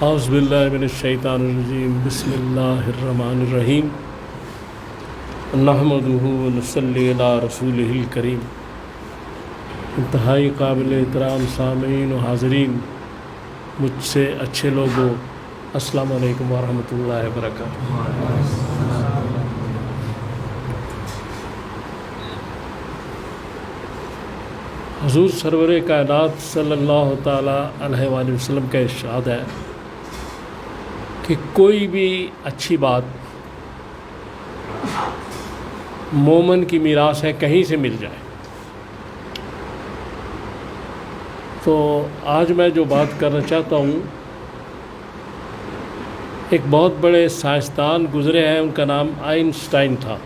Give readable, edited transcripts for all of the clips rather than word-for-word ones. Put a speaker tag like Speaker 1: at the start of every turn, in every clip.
Speaker 1: اعوذ باللہ من الشیطان الرجیم بسم اللہ الرحمن الرحیم نحمدہ ونصلی علی رسولہ الکریم۔ انتہائی قابل احترام سامعین و حاضرین، مجھ سے اچھے لوگوں، السلام علیکم ورحمۃ اللہ وبرکاتہ۔ حضور سرور کائنات صلی اللہ تعالیٰ علیہ وآلہ وسلم کا ارشاد ہے کہ کوئی بھی اچھی بات مومن کی میراث ہے، کہیں سے مل جائے۔ تو آج میں جو بات کرنا چاہتا ہوں، ایک بہت بڑے سائنسدان گزرے ہیں، ان کا نام آئنسٹائن تھا۔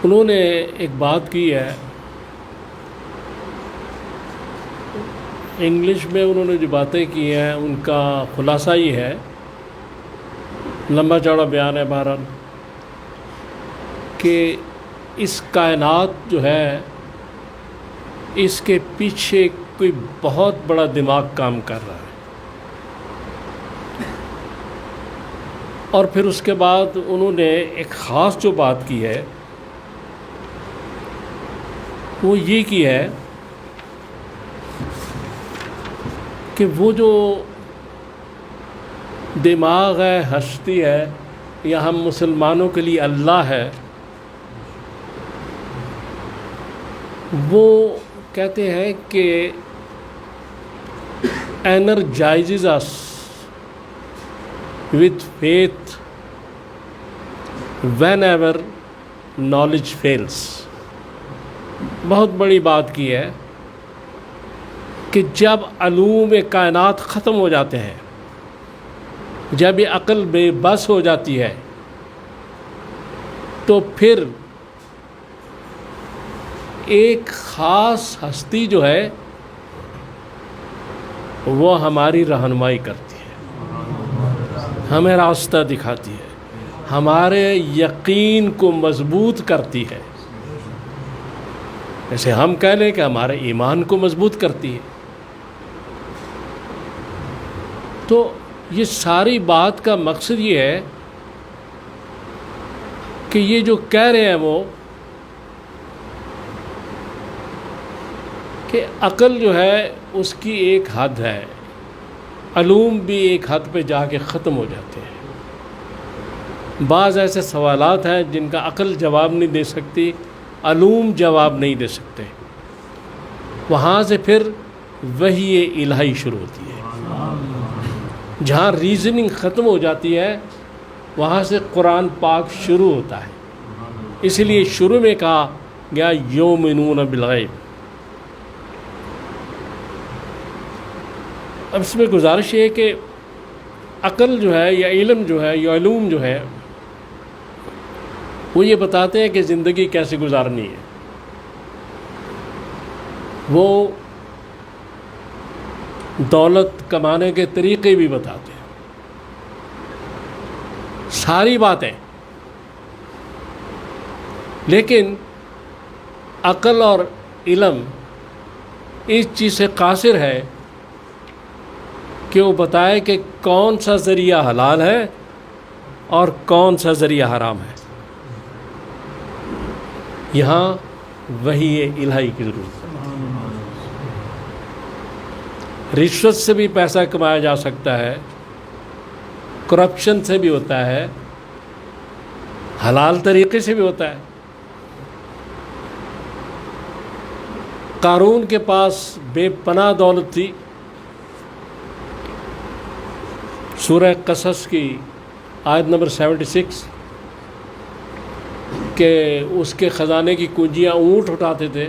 Speaker 1: انہوں نے ایک بات کی ہے، انگلش میں انہوں نے جو باتیں کی ہیں ان کا خلاصہ یہ ہے، لمبا چوڑا بیان ہے بہرحال، کہ اس کائنات جو ہے اس کے پیچھے کوئی بہت بڑا دماغ کام کر رہا ہے۔ اور پھر اس کے بعد انہوں نے ایک خاص جو بات کی ہے وہ یہ کی ہے کہ وہ جو دماغ ہے، ہستی ہے، یا ہم مسلمانوں کے لیے اللہ ہے، وہ کہتے ہیں کہ energizes us with faith whenever knowledge fails۔ بہت بڑی بات کی ہے کہ جب علوم کائنات ختم ہو جاتے ہیں، جب یہ عقل بے بس ہو جاتی ہے، تو پھر ایک خاص ہستی جو ہے وہ ہماری رہنمائی کرتی ہے، ہمیں راستہ دکھاتی ہے، ہمارے یقین کو مضبوط کرتی ہے، جیسے ہم کہہ لیں کہ ہمارے ایمان کو مضبوط کرتی ہے۔ تو یہ ساری بات کا مقصد یہ ہے کہ یہ جو کہہ رہے ہیں وہ کہ عقل جو ہے اس کی ایک حد ہے، علوم بھی ایک حد پہ جا کے ختم ہو جاتے ہیں۔ بعض ایسے سوالات ہیں جن کا عقل جواب نہیں دے سکتی، علوم جواب نہیں دے سکتے، وہاں سے پھر وحی الہی شروع ہوتی ہے۔ جہاں ریزننگ ختم ہو جاتی ہے وہاں سے قرآن پاک شروع ہوتا ہے۔ اس لیے شروع میں کہا گیا یؤمنون بالغیب۔ اب اس میں گزارش ہے کہ عقل جو ہے یا علم جو ہے یا علوم جو ہے وہ یہ بتاتے ہیں کہ زندگی کیسے گزارنی ہے، وہ دولت کمانے کے طریقے بھی بتاتے ہیں، ساری باتیں۔ لیکن عقل اور علم اس چیز سے قاصر ہے کہ وہ بتائے کہ کون سا ذریعہ حلال ہے اور کون سا ذریعہ حرام ہے۔ یہاں وحی الہی کی ضرورت ہے۔ رشوت سے بھی پیسہ کمایا جا سکتا ہے، کرپشن سے بھی ہوتا ہے، حلال طریقے سے بھی ہوتا ہے۔ قارون کے پاس بے پناہ دولت تھی، سورہ قصص کی آیت نمبر 76 کہ اس کے خزانے کی کنجیاں اونٹ اٹھاتے تھے،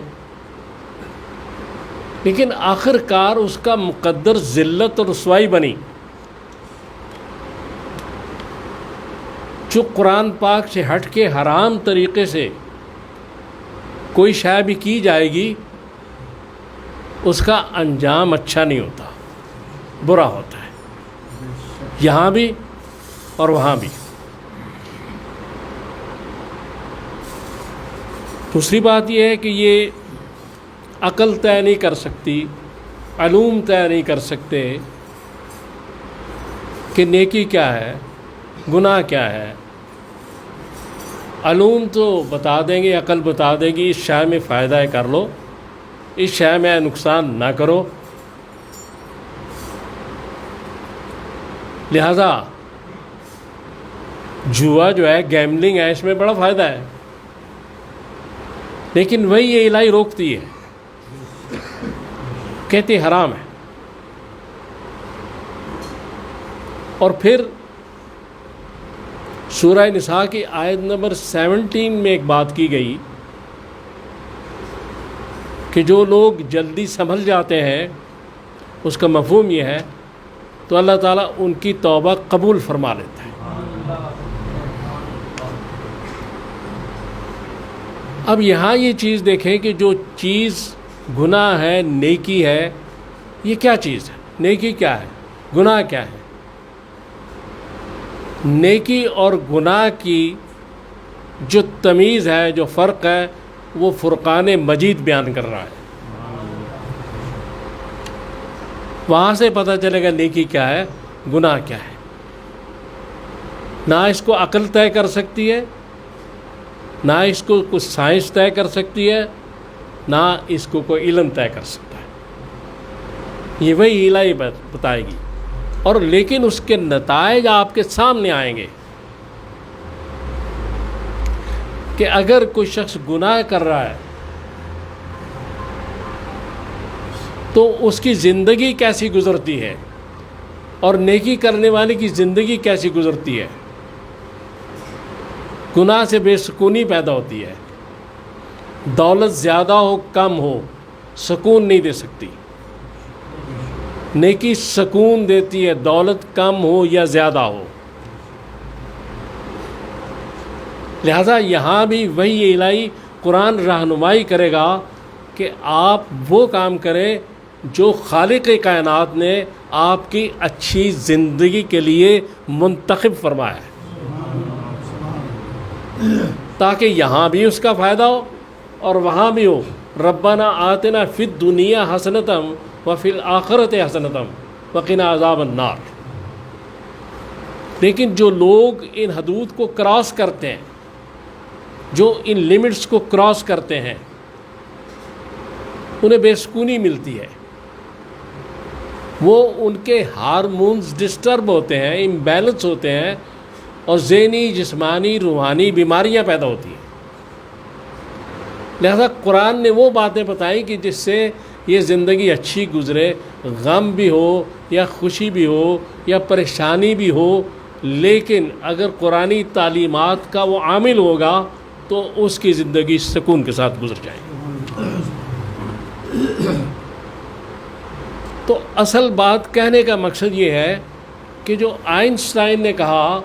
Speaker 1: لیکن آخر کار اس کا مقدر ذلت اور رسوائی بنی۔ جو قرآن پاک سے ہٹ کے حرام طریقے سے کوئی شے بھی کی جائے گی اس کا انجام اچھا نہیں ہوتا، برا ہوتا ہے، یہاں بھی اور وہاں بھی۔ دوسری بات یہ ہے کہ یہ عقل طے نہیں کر سکتی علوم طے نہیں کر سکتے کہ نیکی کیا ہے، گناہ کیا ہے۔ علوم تو بتا دیں گے، عقل بتا دے گی اس شے میں فائدہ ہے کر لو، اس شے میں نقصان نہ کرو۔ لہذا جوا جو ہے، گیملنگ ہے، اس میں بڑا فائدہ ہے، لیکن وہی یہ الہی روکتی ہے، کہتی حرام ہے۔ اور پھر سورہ نساء کی آیت نمبر 17 میں ایک بات کی گئی کہ جو لوگ جلدی سنبھل جاتے ہیں، اس کا مفہوم یہ ہے تو اللہ تعالیٰ ان کی توبہ قبول فرما لیتا ہے۔ اب یہاں یہ چیز دیکھیں کہ جو چیز گناہ ہے، نیکی ہے، یہ کیا چیز ہے؟ نیکی کیا ہے؟ گناہ کیا ہے؟ نیکی اور گناہ کی جو تمیز ہے، جو فرق ہے، وہ فرقان مجید بیان کر رہا ہے۔ وہاں سے پتہ چلے گا نیکی کیا ہے، گناہ کیا ہے۔ نہ اس کو عقل طے کر سکتی ہے، نہ اس کو کچھ سائنس طے کر سکتی ہے، نہ اس کو کوئی علم طے کر سکتا ہے۔ یہ وہی الہی بتائے گی، اور لیکن اس کے نتائج آپ کے سامنے آئیں گے کہ اگر کوئی شخص گناہ کر رہا ہے تو اس کی زندگی کیسی گزرتی ہے، اور نیکی کرنے والے کی زندگی کیسی گزرتی ہے۔ گناہ سے بے سکونی پیدا ہوتی ہے، دولت زیادہ ہو کم ہو سکون نہیں دے سکتی، نیکی سکون دیتی ہے، دولت کم ہو یا زیادہ ہو۔ لہذا یہاں بھی وہی الہی قرآن رہنمائی کرے گا کہ آپ وہ کام کریں جو خالق کائنات نے آپ کی اچھی زندگی کے لیے منتخب فرمایا ہے، تاکہ یہاں بھی اس کا فائدہ ہو اور وہاں بھی ہو۔ ربنا آتنا فی الدنیا حسنۃ وفی الآخرۃ حسنۃ وقنا عذاب النار۔ لیکن جو لوگ ان حدود کو کراس کرتے ہیں، جو ان لمٹس کو کراس کرتے ہیں، انہیں بے سکونی ملتی ہے، وہ ان کے ہارمونز ڈسٹرب ہوتے ہیں، امبیلنس ہوتے ہیں، اور ذہنی، جسمانی، روحانی بیماریاں پیدا ہوتی ہیں۔ لہذا قرآن نے وہ باتیں بتائیں کہ جس سے یہ زندگی اچھی گزرے، غم بھی ہو یا خوشی بھی ہو یا پریشانی بھی ہو، لیکن اگر قرآنی تعلیمات کا وہ عامل ہوگا تو اس کی زندگی سکون کے ساتھ گزر جائے گی۔ تو اصل بات کہنے کا مقصد یہ ہے کہ جو آئنسٹائن نے کہا،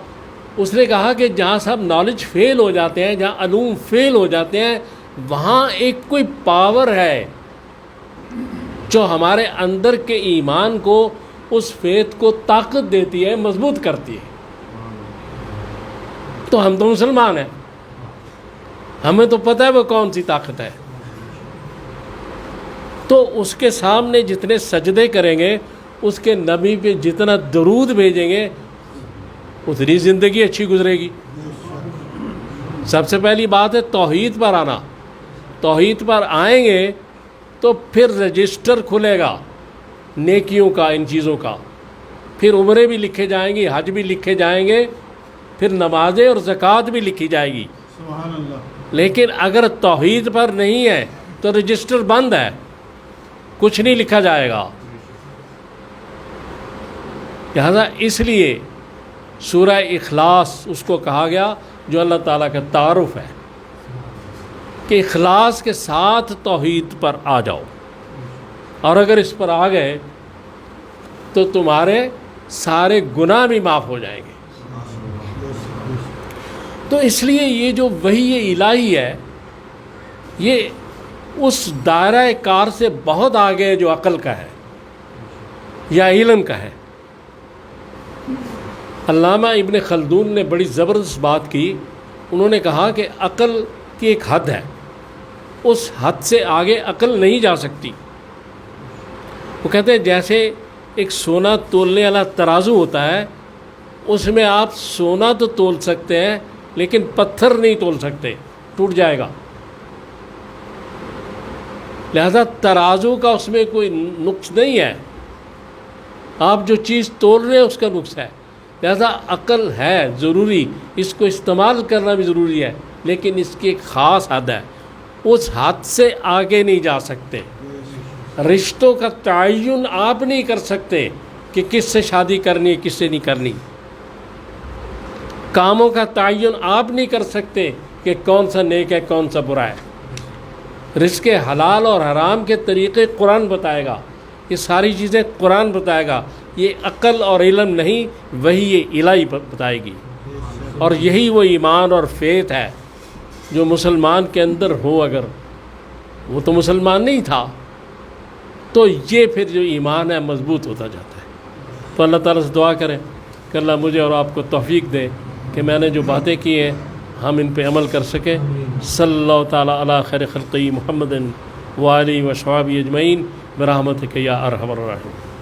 Speaker 1: اس نے کہا کہ جہاں سب نالج فیل ہو جاتے ہیں، جہاں علوم فیل ہو جاتے ہیں، وہاں ایک کوئی پاور ہے جو ہمارے اندر کے ایمان کو، اس فیتھ کو طاقت دیتی ہے، مضبوط کرتی ہے۔ تو ہم تو مسلمان ہیں، ہمیں تو پتہ ہے وہ کون سی طاقت ہے۔ تو اس کے سامنے جتنے سجدے کریں گے، اس کے نبی پہ جتنا درود بھیجیں گے، اتنی زندگی اچھی گزرے گی۔ سب سے پہلی بات ہے توحید پر آنا۔ توحید پر آئیں گے تو پھر رجسٹر کھلے گا نیکیوں کا، ان چیزوں کا، پھر عمرے بھی لکھے جائیں گی، حج بھی لکھے جائیں گے، پھر نمازیں اور زکوٰۃ بھی لکھی جائے گی۔
Speaker 2: سبحان اللہ۔
Speaker 1: لیکن اگر توحید پر نہیں ہے تو رجسٹر بند ہے، کچھ نہیں لکھا جائے گا۔ لہذا اس لیے سورہ اخلاص اس کو کہا گیا جو اللہ تعالیٰ کا تعارف ہے کہ اخلاص کے ساتھ توحید پر آ جاؤ، اور اگر اس پر آ گئے تو تمہارے سارے گناہ بھی معاف ہو جائیں گے۔ تو اس لیے یہ جو وحی الہی ہے، یہ اس دائرہ کار سے بہت آگے ہے جو عقل کا ہے یا علم کا ہے۔ علامہ ابن خلدون نے بڑی زبردست بات کی، انہوں نے کہا کہ عقل کی ایک حد ہے، اس حد سے آگے عقل نہیں جا سکتی۔ وہ کہتے ہیں جیسے ایک سونا تولنے والا ترازو ہوتا ہے، اس میں آپ سونا تو تول سکتے ہیں لیکن پتھر نہیں تول سکتے، ٹوٹ جائے گا۔ لہذا ترازو کا اس میں کوئی نقص نہیں ہے، آپ جو چیز تول رہے ہیں اس کا نقص ہے۔ لہذا عقل ہے ضروری، اس کو استعمال کرنا بھی ضروری ہے، لیکن اس کی ایک خاص حد ہے، اس حد سے آگے نہیں جا سکتے۔ رشتوں کا تعین آپ نہیں کر سکتے کہ کس سے شادی کرنی ہے کس سے نہیں کرنی، کاموں کا تعین آپ نہیں کر سکتے کہ کون سا نیک ہے کون سا برا ہے۔ رزق حلال اور حرام کے طریقے قرآن بتائے گا، یہ ساری چیزیں قرآن بتائے گا، یہ عقل اور علم نہیں، وہی یہ الہی بتائے گی۔ اور یہی وہ ایمان اور فیت ہے جو مسلمان کے اندر ہو، اگر وہ تو مسلمان نہیں تھا تو یہ پھر جو ایمان ہے مضبوط ہوتا جاتا ہے۔ تو اللہ تعالیٰ سے دعا کریں کہ اللہ مجھے اور آپ کو توفیق دے کہ میں نے جو باتیں کی ہیں ہم ان پہ عمل کر سکیں۔ صلی اللہ تعالیٰ علی خیر خلقہ محمد وآلہ وصحبہ اجمعین برحمتک یا ارحم الراحمین۔